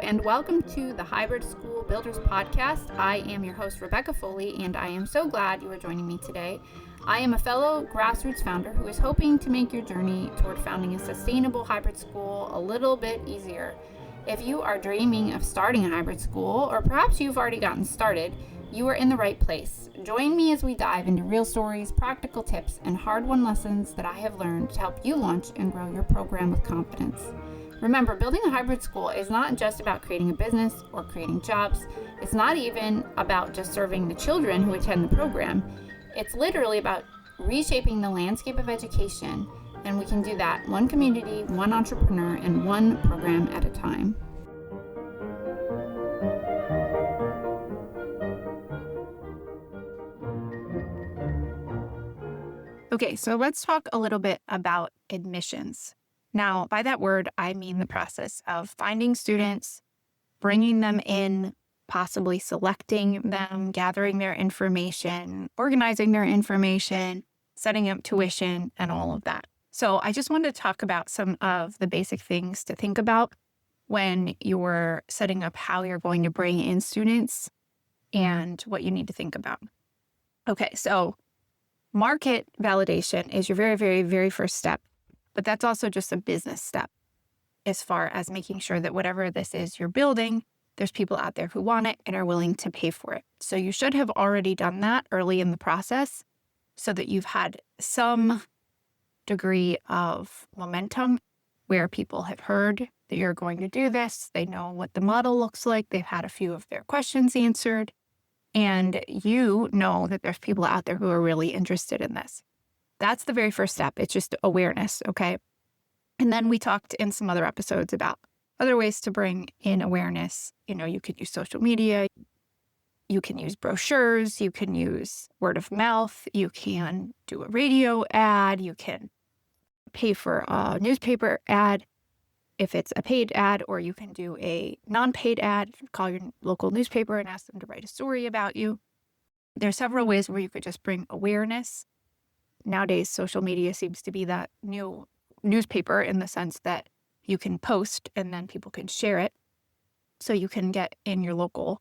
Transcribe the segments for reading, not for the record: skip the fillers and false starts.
and welcome to the Hybrid School Builders Podcast. I am your host, Rebecca Foley, and I am so glad you are joining me today. I am a fellow grassroots founder who is hoping to make your journey toward founding a sustainable hybrid school a little bit easier. If you are dreaming of starting a hybrid school, or perhaps you've already gotten started, you are in the right place. Join me as we dive into real stories, practical tips, and hard-won lessons that I have learned to help you launch and grow your program with confidence. Remember, building a hybrid school is not just about creating a business or creating jobs. It's not even about just serving the children who attend the program. It's literally about reshaping the landscape of education, and we can do that one community, one entrepreneur, and one program at a time. Okay, so let's talk a little bit about admissions. Now, by that word, I mean the process of finding students, bringing them in, possibly selecting them, gathering their information, organizing their information, setting up tuition, and all of that. So I just wanted to talk about some of the basic things to think about when you're setting up how you're going to bring in students and what you need to think about. Okay, so market validation is your very first step, but that's also just a business step as far as making sure that whatever this is you're building, there's people out there who want it and are willing to pay for it. So you should have already done that early in the process so that you've had some degree of momentum where people have heard that you're going to do this. They know what the model looks like. They've had a few of their questions answered. And you know that there's people out there who are really interested in this. That's the very first step. It's just awareness, okay? And then we talked in some other episodes about other ways to bring in awareness. You know, you could use social media. You can use brochures. You can use word of mouth. You can do a radio ad. You can pay for a newspaper ad if it's a paid ad, or you can do a non-paid ad, call your local newspaper and ask them to write a story about you. There are several ways where you could just bring awareness. Nowadays, social media seems to be that new newspaper in the sense that you can post and then people can share it. So you can get in your local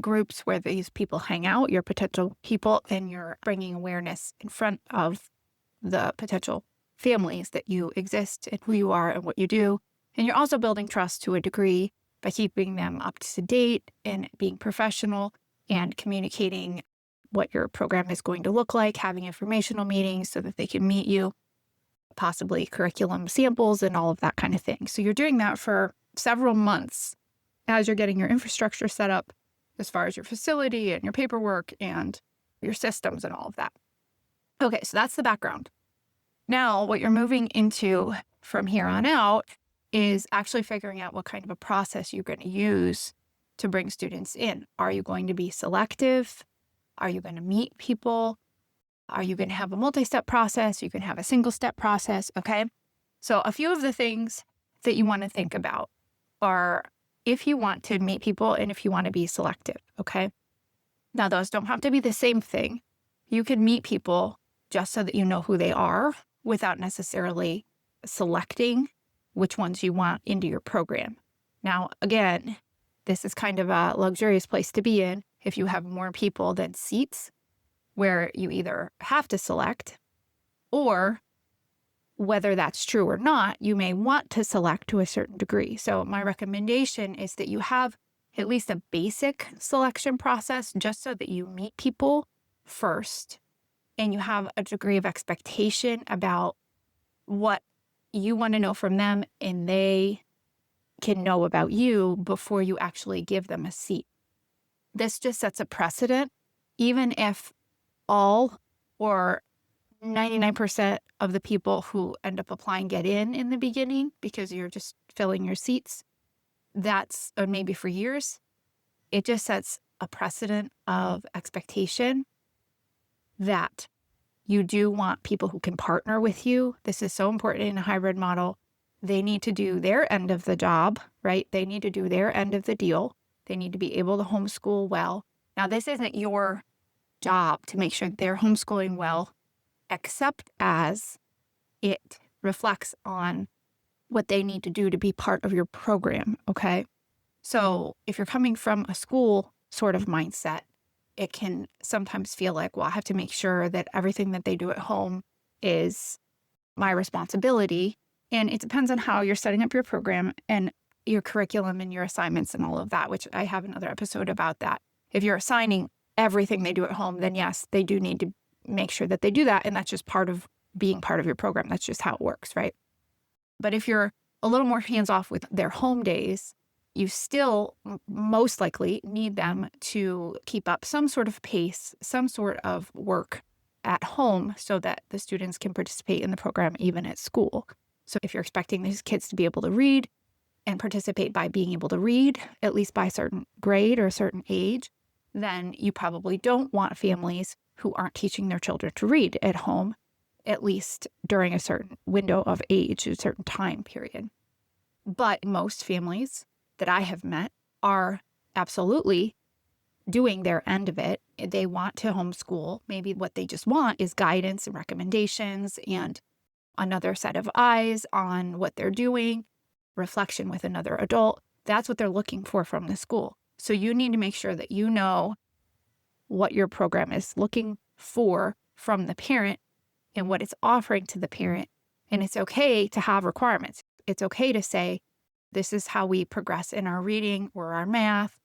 groups where these people hang out, your potential people, and you're bringing awareness in front of the potential families that you exist and who you are and what you do. And you're also building trust to a degree by keeping them up to date and being professional and communicating what your program is going to look like, having informational meetings so that they can meet you, possibly curriculum samples and all of that kind of thing. So you're doing that for several months as you're getting your infrastructure set up as far as your facility and your paperwork and your systems and all of that. Okay, so that's the background. Now, what you're moving into from here on out is actually figuring out what kind of a process you're going to use to bring students in. Are you going to be selective? Are you going to meet people? Are you going to have a multi-step process? You can have a single-step process, okay? So a few of the things that you want to think about are if you want to meet people and if you want to be selective, okay? Now, those don't have to be the same thing. You can meet people just so that you know who they are without necessarily selecting which ones you want into your program. Now, again, this is kind of a luxurious place to be in if you have more people than seats, where you either have to select, or whether that's true or not, you may want to select to a certain degree. So my recommendation is that you have at least a basic selection process just so that you meet people first and you have a degree of expectation about what you want to know from them and they can know about you before you actually give them a seat. This just sets a precedent, even if all or 99% of the people who end up applying get in the beginning because you're just filling your seats. That's maybe for years. It just sets a precedent of expectation that you do want people who can partner with you. This is so important in a hybrid model. They need to do their end of the job, right? They need to do their end of the deal. They need to be able to homeschool well. Now, this isn't your job to make sure they're homeschooling well, except as it reflects on what they need to do to be part of your program, okay? So if you're coming from a school sort of mindset, it can sometimes feel like, well, I have to make sure that everything that they do at home is my responsibility. And it depends on how you're setting up your program and your curriculum and your assignments and all of that, which I have another episode about that. If you're assigning everything they do at home, then yes, they do need to make sure that they do that. And that's just part of being part of your program. That's just how it works, right? But if you're a little more hands-off with their home days, you still most likely need them to keep up some sort of pace, some sort of work at home so that the students can participate in the program even at school. So if you're expecting these kids to be able to read and participate by being able to read, at least by a certain grade or a certain age, then you probably don't want families who aren't teaching their children to read at home, at least during a certain window of age, a certain time period. But most families that I have met are absolutely doing their end of it. They want to homeschool. Maybe what they just want is guidance and recommendations and another set of eyes on what they're doing, reflection with another adult. That's what they're looking for from the school. So you need to make sure that you know what your program is looking for from the parent and what it's offering to the parent. And it's okay to have requirements. It's okay to say, this is how we progress in our reading or our math,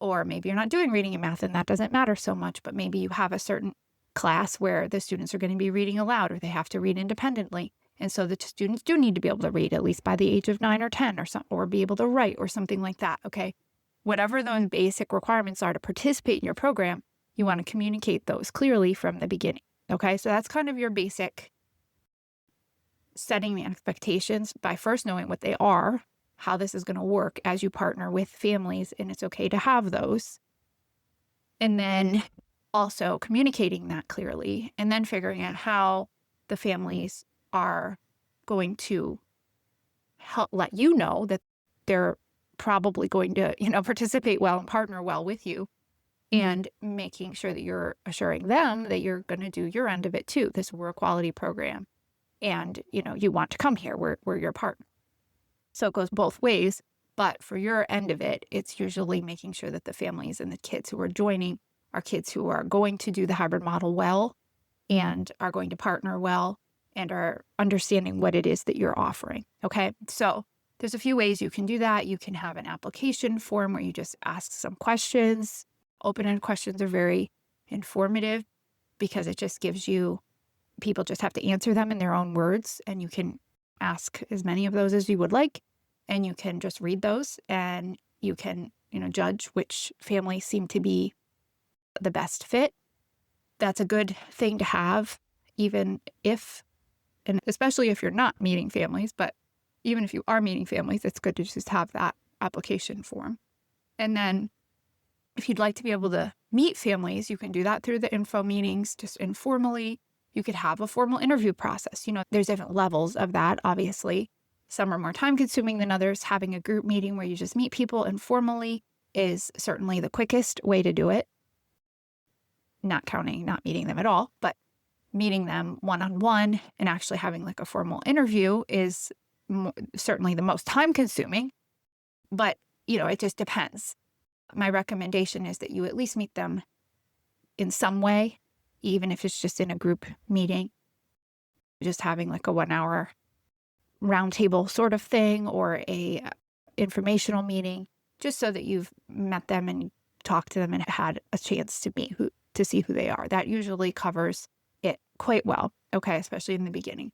or maybe you're not doing reading and math and that doesn't matter so much, but maybe you have a certain class where the students are going to be reading aloud or they have to read independently. And so the students do need to be able to read at least by the age of 9 or 10 or be able to write or something like that. Okay. Whatever those basic requirements are to participate in your program, you want to communicate those clearly from the beginning. Okay. So that's kind of your basic setting the expectations by first knowing what they are, how this is going to work as you partner with families, and it's okay to have those. And then also communicating that clearly, and then figuring out how the families are going to help let you know that they're probably going to, participate well and partner well with you, and making sure that you're assuring them that you're going to do your end of it too. We're a quality program, and, you want to come here. We're your partner. So it goes both ways, but for your end of it, it's usually making sure that the families and the kids who are joining are kids who are going to do the hybrid model well and are going to partner well and are understanding what it is that you're offering. Okay. So there's a few ways you can do that. You can have an application form where you just ask some questions. Open-ended questions are very informative because it just gives you, people just have to answer them in their own words, and you can ask as many of those as you would like, and you can just read those and you can, judge which families seem to be the best fit. That's a good thing to have, even if, and especially if you're not meeting families, but even if you are meeting families, it's good to just have that application form. And then if you'd like to be able to meet families, you can do that through the info meetings, just informally. You could have a formal interview process. There's different levels of that, obviously. Some are more time consuming than others. Having a group meeting where you just meet people informally is certainly the quickest way to do it. Not counting not meeting them at all, but meeting them one-on-one and actually having like a formal interview is certainly the most time consuming. But, it just depends. My recommendation is that you at least meet them in some way, even if it's just in a group meeting, just having like a 1-hour roundtable sort of thing or a informational meeting, just so that you've met them and talked to them and had a chance to see who they are. That usually covers it quite well, okay, especially in the beginning.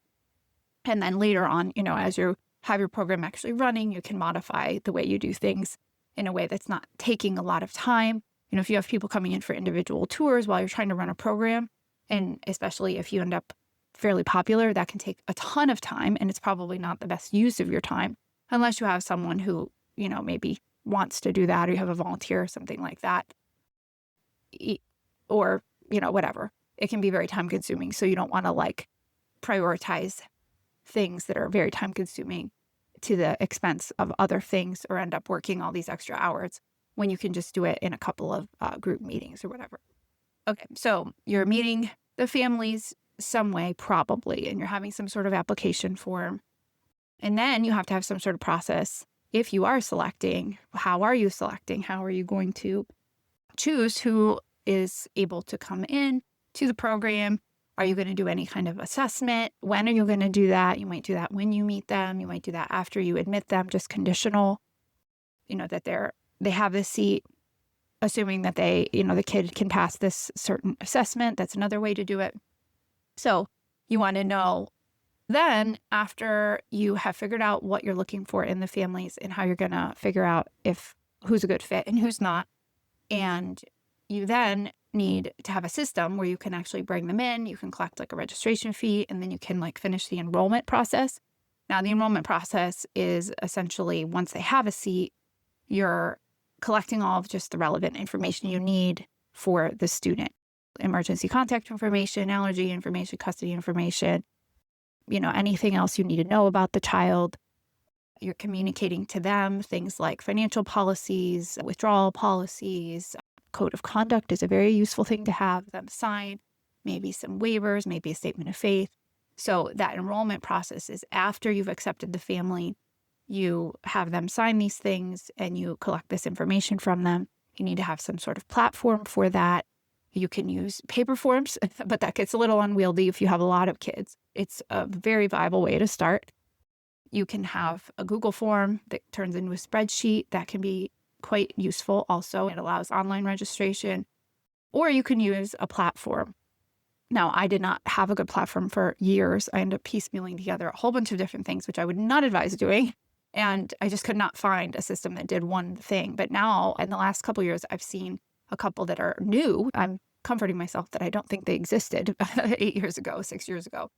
And then later on, as you have your program actually running, you can modify the way you do things in a way that's not taking a lot of time. If you have people coming in for individual tours while you're trying to run a program, and especially if you end up fairly popular, that can take a ton of time, and it's probably not the best use of your time unless you have someone who, maybe wants to do that, or you have a volunteer or something like that, or, whatever. It can be very time consuming. So you don't want to prioritize things that are very time consuming to the expense of other things, or end up working all these extra hours when you can just do it in a couple of group meetings or whatever. Okay, so you're meeting the families some way probably, and you're having some sort of application form. And then you have to have some sort of process if you are selecting, how are you selecting? How are you going to choose who is able to come in to the program? Are you going to do any kind of assessment? When are you going to do that? You might do that when you meet them. You might do that after you admit them, just conditional, that they have the seat, assuming that the kid can pass this certain assessment. That's another way to do it. So you want to know then, after you have figured out what you're looking for in the families and how you're going to figure out who's a good fit and who's not. And you then need to have a system where you can actually bring them in. You can collect like a registration fee, and then you can like finish the enrollment process. Now, the enrollment process is essentially once they have a seat, you're collecting all of just the relevant information you need for the student. Emergency contact information, allergy information, custody information, anything else you need to know about the child. You're communicating to them things like financial policies, withdrawal policies. Code of conduct is a very useful thing to have them sign, maybe some waivers, maybe a statement of faith. So that enrollment process is after you've accepted the family, you have them sign these things and you collect this information from them. You need to have some sort of platform for that. You can use paper forms, but that gets a little unwieldy if you have a lot of kids. It's a very viable way to start. You can have a Google form that turns into a spreadsheet. That can be quite useful also. It allows online registration. Or you can use a platform. Now, I did not have a good platform for years. I ended up piecemealing together a whole bunch of different things, which I would not advise doing. And I just could not find a system that did one thing. But now, in the last couple of years, I've seen a couple that are new. I'm comforting myself that I don't think they existed 8 years ago, 6 years ago,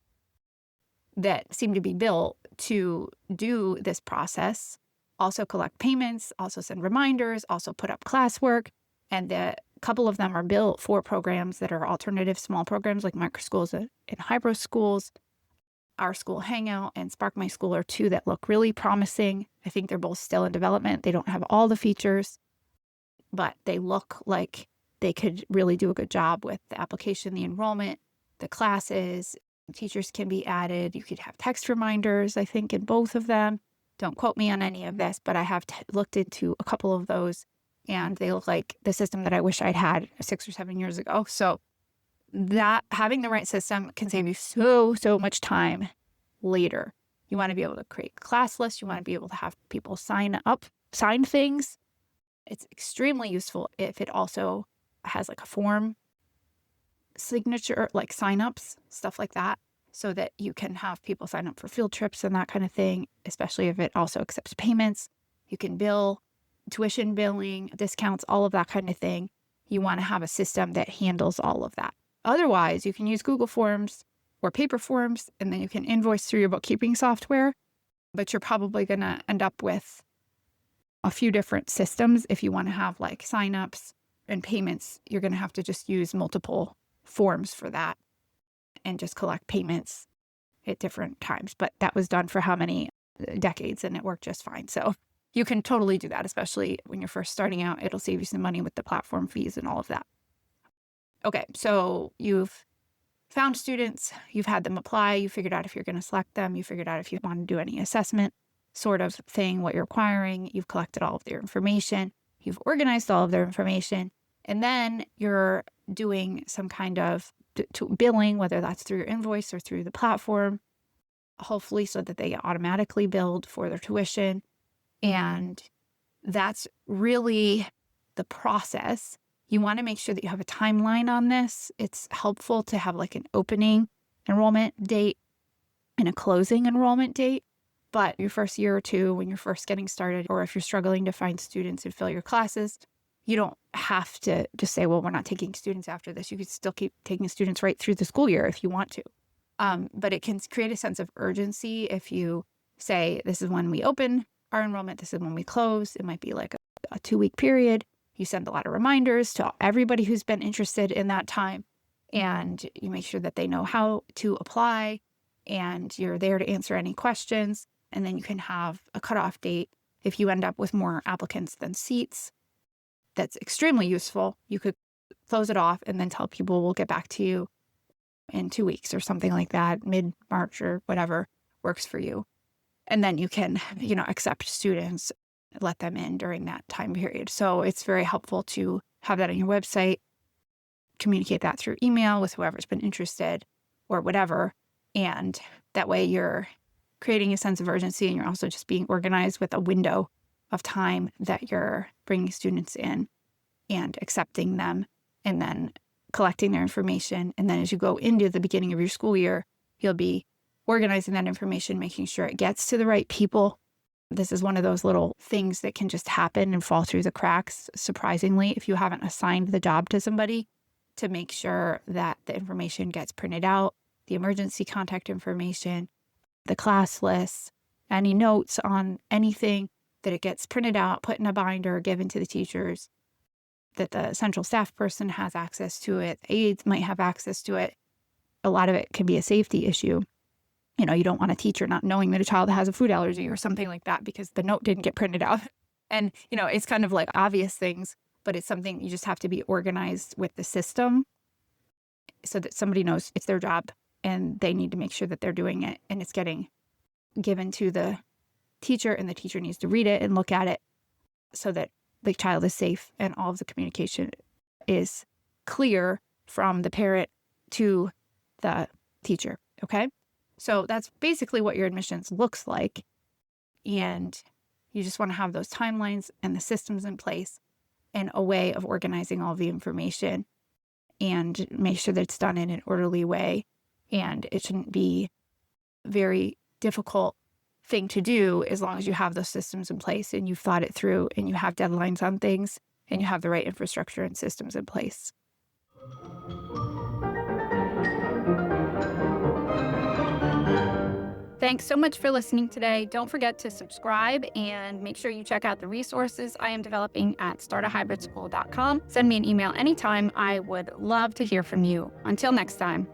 that seem to be built to do this process, also collect payments, also send reminders, also put up classwork. And a couple of them are built for programs that are alternative small programs like micro schools and hybrid schools. Our School Hangout and Spark My School are two that look really promising. I think they're both still in development. They don't have all the features, but they look like they could really do a good job with the application, the enrollment, the classes. Teachers can be added. You could have text reminders, I think, in both of them. Don't quote me on any of this, but I have looked into a couple of those, and they look like the system that I wish I'd had 6 or 7 years ago. So that having the right system can save you so much time later. You want to be able to create class lists. You want to be able to have people sign things. It's extremely useful if it also has like a form signature, like signups, stuff like that, so that you can have people sign up for field trips and that kind of thing, especially if it also accepts payments. You can bill, tuition billing, discounts, all of that kind of thing. You want to have a system that handles all of that. Otherwise, you can use Google Forms or paper forms, and then you can invoice through your bookkeeping software, but you're probably going to end up with a few different systems. If you want to have like signups and payments, you're going to have to just use multiple forms for that and just collect payments at different times. But that was done for how many decades, and it worked just fine. So you can totally do that, especially when you're first starting out. It'll save you some money with the platform fees and all of that. Okay, so you've found students, you've had them apply, you figured out if you're going to select them, you figured out if you want to do any assessment sort of thing, what you're requiring, you've collected all of their information, you've organized all of their information, and then you're doing some kind of billing, whether that's through your invoice or through the platform, hopefully so that they automatically billed for their tuition. And that's really the process. You want to make sure that you have a timeline on this. It's helpful to have like an opening enrollment date and a closing enrollment date. But your first year or two, when you're first getting started, or if you're struggling to find students and fill your classes, you don't have to just say, well, we're not taking students after this. You could still keep taking students right through the school year if you want to. But it can create a sense of urgency if you say, this is when we open our enrollment, this is when we close. It might be like a 2-week period. You send a lot of reminders to everybody who's been interested in that time, and you make sure that they know how to apply, and you're there to answer any questions. And then you can have a cutoff date if you end up with more applicants than seats. That's extremely useful. You could close it off and then tell people we'll get back to you in 2 weeks or something like that, mid-March or whatever works for you. And then you can, accept students let them in during that time period. So it's very helpful to have that on your website, communicate that through email with whoever's been interested or whatever. And that way you're creating a sense of urgency, and you're also just being organized with a window of time that you're bringing students in and accepting them and then collecting their information. And then as you go into the beginning of your school year, you'll be organizing that information, making sure it gets to the right people. This is one of those little things that can just happen and fall through the cracks, surprisingly, if you haven't assigned the job to somebody to make sure that the information gets printed out, the emergency contact information, the class lists, any notes on anything, that it gets printed out, put in a binder, given to the teachers, that the central staff person has access to it, aides might have access to it. A lot of it can be a safety issue. You know, you don't want a teacher not knowing that a child has a food allergy or something like that because the note didn't get printed out. And, you know, it's kind of like obvious things, but it's something you just have to be organized with the system so that somebody knows it's their job and they need to make sure that they're doing it and it's getting given to the teacher, and the teacher needs to read it and look at it so that the child is safe and all of the communication is clear from the parent to the teacher. Okay. So that's basically what your admissions looks like. And you just want to have those timelines and the systems in place and a way of organizing all the information and make sure that it's done in an orderly way. And it shouldn't be very difficult thing to do as long as you have those systems in place and you've thought it through and you have deadlines on things and you have the right infrastructure and systems in place. Thanks so much for listening today. Don't forget to subscribe and make sure you check out the resources I am developing at startahybridschool.com. Send me an email anytime. I would love to hear from you. Until next time.